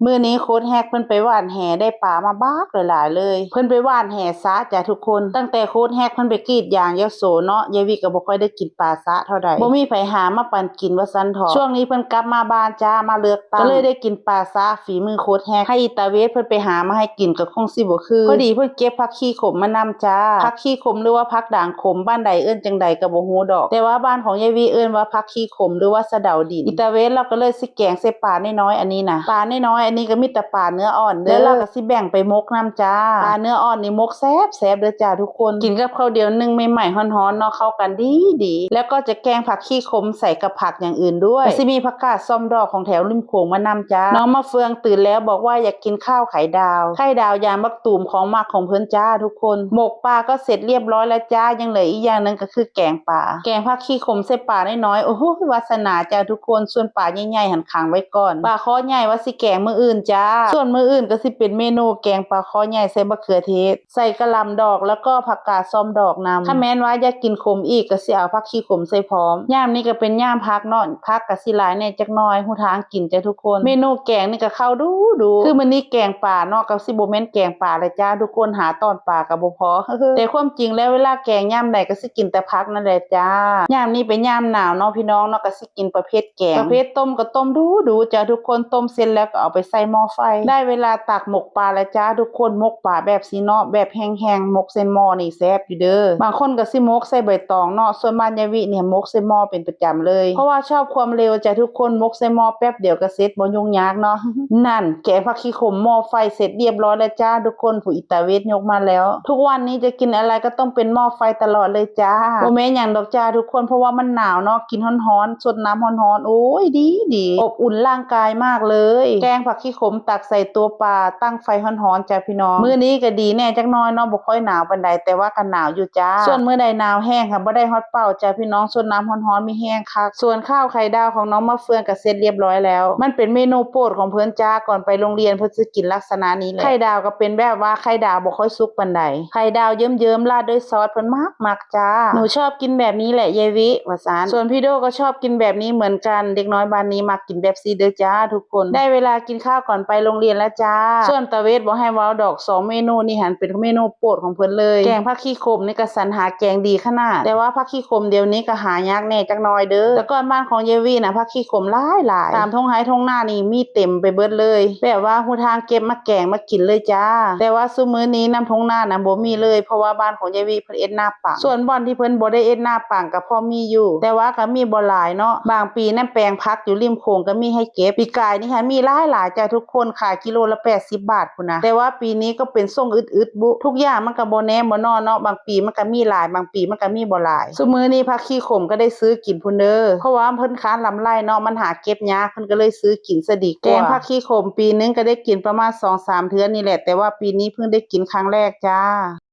มื้อนี้โค้ชแฮกเพิ่นไปว่านแหได้ปลามาบักหลายๆเลยเพิ่นไปว่านแหซะจ้ะทุกคนตั้งแต่โค้ชแฮกเพิ่นไปกรีดยางยโสเนาะยายวิก็บ่ค่อยได้กินปลาซะเท่าใดบ่มีไผหามาปันกินว่าซั่นเถาะช่วงนี้เพิ่นกลับมาบ้านจ้ามาเลือกตั้งก็เลยได้กินปลาซะฝีมือโค้ชแฮกให้อีตาเวทเพิ่นไปหามาให้กินก็คงสิบ่คือพอดีเพิ่นเก็บผักขี้ขมมานำจ้าผักขี้ขมหรือว่าผักด่างขมบ้านใดเอิ้นจังใดก็บ่ฮู้ดอกแต่ว่าบ้านของยายวิเอิ้นว่าผักขี้ขมหรือว่าสะเดาดินอีตาเวทเราก็เลยสิแกงใส่ปลาน้อยๆอันนี้น่ะปลาน้อยๆอันนี้ก็มีแต่ปลาเนื้ออ่อนเด้อแล้วเราก็สิแบ่งไปมกน้ำจ้าปลาเนื้ออ่อนนี่มกแซ่บแซ่บเด้อจ้าทุกคนกินกับข้าวเดียวนึ่งใหม่ๆฮ้อนๆเนาะเข้ากันดีดีแล้วก็จะแกงผักขี้ขมใส่กับผักอย่างอื่นด้วยสิมีผักกาดส้มดอกของแถวริมโขงมานำจ้าน้องมะเฟืองตื่นแล้วบอกว่าอยากกินข้าวไข่ดาววยางมักตูมของมักของเพิ่นจ้าทุกคนหมกปลาก็เสร็จเรียบร้อยแล้วจ้ายังเหลืออีกอย่างนึงก็คือแกงปลาแกงผักขี้ขมใส่ปลาน้อยๆโอ้โหวาสนาจ้าทุกคนส่วนปลาใหญ่ๆหันขังไว้ก่อนปลาคอใหญ่ว่าสิแกงมื้ออื่นจ้าส่วนมื้ออื่นก็สิเป็นเมนูแกงปลาคอใหญ่ใส่มะเขือเทศใส่กะหล่ำดอกแล้วก็ผักกาดส้มดอกนำถ้าแม้นว่าอยากกินขมอีกก็สิเอาผักขี้ขมใส่พร้อมยามนี้ก็เป็นยามพักเนาะพักก็สิหลายแน่จักหน่อยฮู้ทางกินจ้าทุกคนเมนูแกงนี่ก็เข้าดูคือมื้อนี้แกงปลาเนาะก็สิบ่แม่นแกงปลาเลยจ้าทุกคนหาตอนปลาก็บ่พอ แต่ความจริงแล้วเวลาแกงยามใดก็สิกินแต่ผักนั่นแหละจ้ายามนี้เป็นยามหนาวเนาะพี่น้องเนาะก็สิกินประเภทแกงประเภทต้มก็ต้มดูจ้าทุกคนต้มเสร็จแล้วก็เอาไปใส่หม้อไฟได้เวลาตักหมกปลาแล้วจ้าทุกคนหมกปลาแบบสิเนาะแบบแห้งๆหมกใส่หม้อนี่แซ่บอยู่เด้อบางคนก็สิหมกใส่ใบตองเนาะส่วนบ้านยายวิเนี่ยหมกใส่หม้อเป็นประจำเลยเพราะว่าชอบความเร็วจ้าทุกคนหมกใส่หม้อแป๊บเดียวก็เสร็จบ่ยุ่งยากเนาะ นั่นแกงผักขี้ขมหม้อไฟเสร็จเรียบร้อยแล้วจ้าทุกคนผู้อิตาเวทยกมาแล้วทุกวันนี้จะกินอะไรก็ต้องเป็นหม้อไฟตลอดเลยจ้าบ่แม่นหยังดอกจ้าทุกคนเพราะว่ามันหนาวเนาะกินร้อนๆสดน้ำร้อนๆโอ้ยดีอบอุ่นร่างกายมากเลยแกงผักขี้ขมตักใส่ตัวปลาตั้งไฟร้อนๆจ้าพี่น้องมื้อนี้ก็ดีแน่จักหน่อยเนาะบ่ค่อยหนาวปานใดแต่ว่าก็หนาวอยู่จ้าส่วนมื้อใดหนาวแห้งค่ะบ่ได้ฮอดเป้าจ้าพี่น้องสดน้ำร้อนๆมีแห้งคักส่วนข้าวไข่ดาวของน้องมะเฟืองก็เสร็จเรียบร้อยแล้วมันเป็นเมนูโปรดของเพิ่นจ้าก่อนไปโรงเรียนเพิ่นสิกินลักษณะนี้แหละไข่ดาวก็เป็นแบบว่าไข่ดาวบ่ค่อยสุกปานใดไข่ดาวเยิ้มๆราดด้วยซอสเพิ่นมักจ้าหนูชอบกินแบบนี้แหละยายวิว่าซั่นส่วนพี่โดก็ชอบกินแบบนี้เหมือนกันเด็กน้อยบ้านนี้มักกินแบบซีเด้อจ้าทุกคนได้เวลากินข้าวก่อนไปโรงเรียนแล้วจ้าส่วนตาเวทบ่ให้เว้าดอก2เมนูนี่หันเป็นเมนูโปรดของเพิ่นเลยแกงผักขี้ขมนี่ก็สรรหาแกงดีขนาดแต่ว่าผักขี้ขมเดี๋ยวนี้ก็หายากแน่จักหน่อยเด้อแต่ก่อนบ้านของยายวิน่ะผักขี้ขมหลายตามท้องไร่ท้องนานี่มีเต็มไปเบิดเลยแบบว่าฮู้ทางเก็บมาแกงมากินเลยจ้าแต่ว่าซุมื้อนี้น้ำท้องนาน่ะบ่มีเลยเพราะว่าบ้านของยายวิเพิ่นเอ็ดนาปังส่วนบ่อนที่เพิ่นบ่ได้เอ็ดนาปังก็พอมีอยู่แต่ว่าก็มีบ่หลายเนาะบางปีนั่นแปลงผักอยู่ริมโขงก็มีให้เก็บปีกายนี่ค่ะมีหลายจ้าทุกคนขายกิโลละ80บาทพุ่นนะแต่ว่าปีนี้ก็เป็นส่งอึดๆบุทุกอย่างมันก็บ่แน่บ่นอนเนาะบางปีมันก็มีหลายบางปีมันก็มีบ่หลายซุมื้อนี้ผักขี้ขมก็ได้ซื้อกินพุ่นเด้อเพราะว่าเพิ่นค้านลำไรเนาะมันหาเก็บยากเพิ่นก็เลยซื้อกินซะดีกว่าแกงผักขี้ขมปีนึงก็ได้กินประมาณ 2-3 เทื่อนี่แหละแต่ว่าปีนี้เพิ่งได้กินครั้งแรกจ้า